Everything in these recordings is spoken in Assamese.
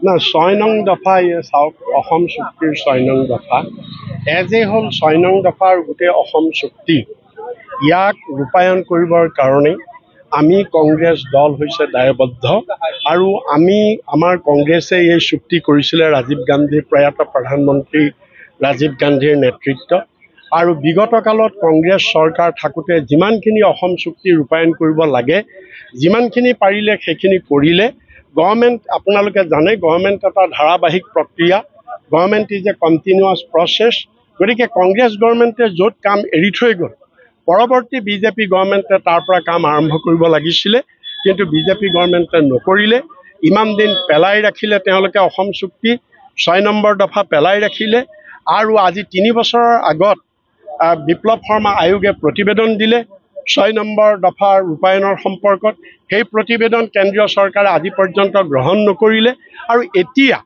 না 6 নং দফা চাওক অসম চুক্তিৰ 6 নং দফা এজে হ'ল 6 নং দফাৰ গোটেই অসম চুক্তি ইয়াক ৰূপায়ণ কৰিবৰ কাৰণে আমি কংগ্ৰেছ দল হৈছে দায়বদ্ধ আৰু আমাৰ কংগ্ৰেছে এই চুক্তি কৰিছিলে ৰাজীৱ গান্ধী প্ৰয়াত প্ৰধানমন্ত্ৰী ৰাজীৱ গান্ধীৰ নেতৃত্ব আৰু বিগত কালত কংগ্ৰেছ চৰকাৰ থাকোঁতে যিমানখিনি অসম চুক্তি ৰূপায়ণ কৰিব লাগে যিমানখিনি পাৰিলে সেইখিনি কৰিলে গভৰ্ণমেণ্ট আপোনালোকে জানে গভৰ্ণমেণ্ট এটা ধাৰাবাহিক প্ৰক্ৰিয়া government is a continuous process গতিকে কংগ্ৰেছ গভৰ্ণমেণ্টে য'ত কাম এৰি থৈ গ'ল পৰৱৰ্তী বিজেপি গভৰ্ণমেণ্টে তাৰ পৰা কাম আৰম্ভ কৰিব লাগিছিলে কিন্তু বিজেপি গভৰ্ণমেণ্টে নকৰিলে ইমান দিন পেলাই ৰাখিলে তেওঁলোকে অসম চুক্তি 6 নম্বৰ দফা পেলাই ৰাখিলে আৰু আজি 3 বছৰৰ আগত বিপ্লৱ শৰ্মা আয়োগে প্ৰতিবেদন দিলে 6 নম্বৰ দফাৰ ৰূপায়ণৰ সম্পৰ্কত সেই প্ৰতিবেদন কেন্দ্ৰীয় চৰকাৰে আজি পৰ্যন্ত গ্ৰহণ নকৰিলে আৰু এতিয়া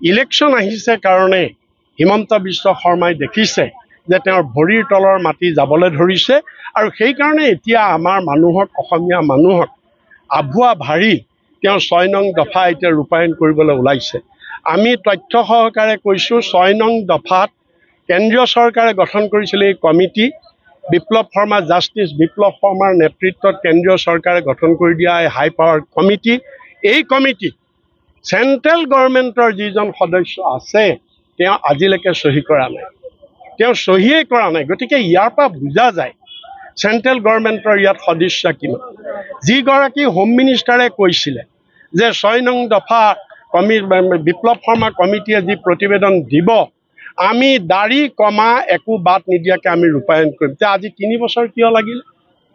ইলেকশ্যন আহিছে কাৰণে হিমন্ত বিশ্ব শৰ্মাই দেখিছে যে তেওঁৰ ভৰিৰ তলৰ মাটি যাবলৈ ধৰিছে আৰু সেইকাৰণে এতিয়া আমাৰ মানুহক অসমীয়া মানুহক আভুৱা ভাৰী তেওঁ 6 নং দফা এতিয়া ৰূপায়ণ কৰিবলৈ ওলাইছে আমি তথ্য সহকাৰে কৈছোঁ 6 নং দফাত কেন্দ্ৰীয় চৰকাৰে গঠন কৰিছিলে এই কমিটি বিপ্লৱ শৰ্মা জাষ্টিছ বিপ্লৱ শৰ্মাৰ নেতৃত্বত কেন্দ্ৰীয় চৰকাৰে গঠন কৰি দিয়া হাই পাৱাৰ কমিটি এই কমিটি চেণ্ট্ৰেল গভৰ্ণমেণ্টৰ যিজন সদস্য আছে তেওঁ আজিলৈকে চহী কৰা নাই তেওঁ চহীয়েই কৰা নাই গতিকে ইয়াৰ পৰা বুজা যায় চেণ্ট্ৰেল গভৰ্ণমেণ্টৰ ইয়াত সদস্য কিমান যিগৰাকী হোম মিনিষ্টাৰে কৈছিলে যে 6 নং দফা বিপ্লৱ শৰ্মা কমিটিয়ে যি প্ৰতিবেদন দিব আমি দাড়ি কমা একো বাদ নিদিয়াকৈ আমি ৰূপায়ণ কৰিম যে আজি 3 বছৰ কিয় লাগিল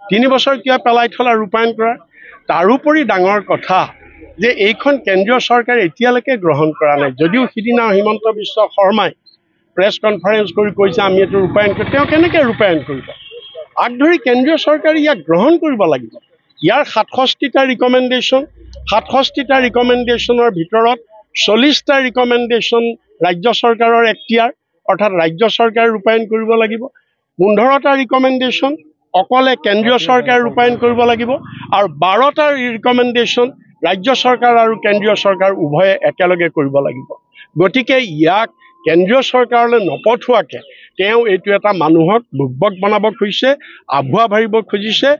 3 বছৰ কিয় পেলাই থলা ৰূপায়ণ কৰা তাৰোপৰি ডাঙৰ কথা যে এইখন কেন্দ্ৰীয় চৰকাৰে এতিয়ালৈকে গ্ৰহণ কৰা নাই যদিও সিদিনা হিমন্ত বিশ্ব শৰ্মাই প্ৰেছ কনফাৰেন্স কৰি কৈছে আমি এইটো ৰূপায়ণ কৰিম তেওঁ কেনেকৈ ৰূপায়ণ কৰিব আগধৰি কেন্দ্ৰীয় চৰকাৰে ইয়াক গ্ৰহণ কৰিব লাগিব ইয়াৰ 67টা ৰিকমেণ্ডেশ্যন 67টা ৰিকমেণ্ডেশ্যনৰ ভিতৰত 40টা ৰিকমেণ্ডেশ্যন ৰাজ্য চৰকাৰৰ এখতিয়াৰ অৰ্থাৎ ৰাজ্য চৰকাৰে ৰূপায়ণ কৰিব লাগিব 15টা ৰিকমেণ্ডেশ্যন অকলে কেন্দ্ৰীয় চৰকাৰে ৰূপায়ণ কৰিব লাগিব আৰু 12টা ৰিকমেণ্ডেশ্যন ৰাজ্য চৰকাৰ আৰু কেন্দ্ৰীয় চৰকাৰ উভয়ে একেলগে কৰিব লাগিব গতিকে ইয়াক কেন্দ্ৰীয় চৰকাৰলৈ নপঠোৱাকৈ তেওঁ এইটো এটা মানুহক বুৰ্বক বনাব খুজিছে আভুৱা ভাবিব খুজিছে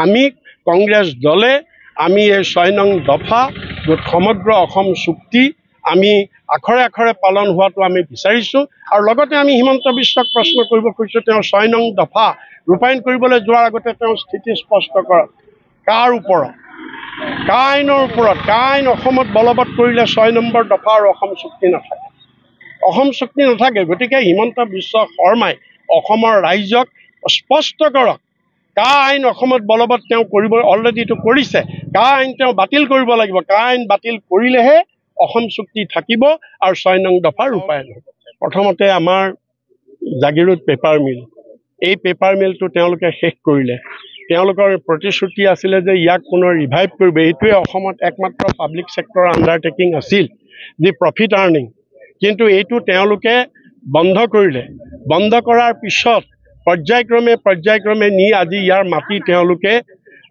আমি কংগ্ৰেছ দলে আমি এই 6 নং দফা সমগ্ৰ অসম চুক্তি আমি আখৰে আখৰে পালন হোৱাটো আমি বিচাৰিছোঁ আৰু লগতে আমি হিমন্ত বিশ্বক প্ৰশ্ন কৰিব খুজিছোঁ তেওঁ 6 নং দফা ৰূপায়ণ কৰিবলৈ যোৱাৰ আগতে তেওঁ স্থিতি স্পষ্ট কৰক কাৰ ওপৰত কা আইনৰ ওপৰত কা আইন অসমত বলবৎ কৰিলে 6 নম্বৰ দফা আৰু অসম চুক্তি নাথাকে গতিকে হিমন্ত বিশ্ব শৰ্মাই অসমৰ ৰাইজক স্পষ্ট কৰক কা আইন অসমত বলবৎ তেওঁ কৰিব অলৰেডিটো কৰিছে কা আইন তেওঁ বাতিল কৰিব লাগিব কা আইন বাতিল কৰিলেহে অসম চুক্তি থাকিব আৰু 6 নং দফা ৰূপায়ণ হ'ব প্ৰথমতে আমাৰ জাগিৰোড পেপাৰ মিল এই পেপাৰ মিলটো তেওঁলোকে শেষ কৰিলে তেওঁলোকৰ প্ৰতিশ্ৰুতি আছিলে যে ইয়াক পুনৰ ৰিভাইভ কৰিব এইটোৱে অসমত একমাত্ৰ পাব্লিক ছেক্টৰ আণ্ডাৰটেকিং আছিল যি প্ৰফিট আৰ্নিং কিন্তু এইটো তেওঁলোকে বন্ধ কৰিলে বন্ধ কৰাৰ পিছত পৰ্যায়ক্ৰমে নি আজি ইয়াৰ মাটি তেওঁলোকে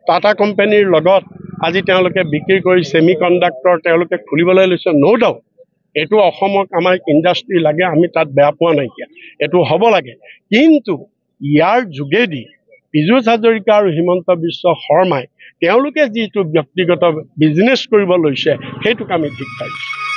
টাটা কোম্পানীৰ লগত আজি তেওঁলোকে বিক্ৰী কৰি ছেমি কণ্ডাক্টৰ তেওঁলোকে খুলিবলৈ লৈছে ন' ডাউট এইটো অসমক আমাৰ ইণ্ডাষ্ট্ৰি লাগে আমি তাত বেয়া পোৱা নাইকিয়া এইটো হ'ব লাগে কিন্তু ইয়াৰ যোগেদি পীযুষ হাজৰিকা আৰু হিমন্ত বিশ্ব শৰ্মাই তেওঁলোকে যিটো ব্যক্তিগত বিজনেছ কৰিব লৈছে সেইটোক আমি ধিক্কাৰিছোঁ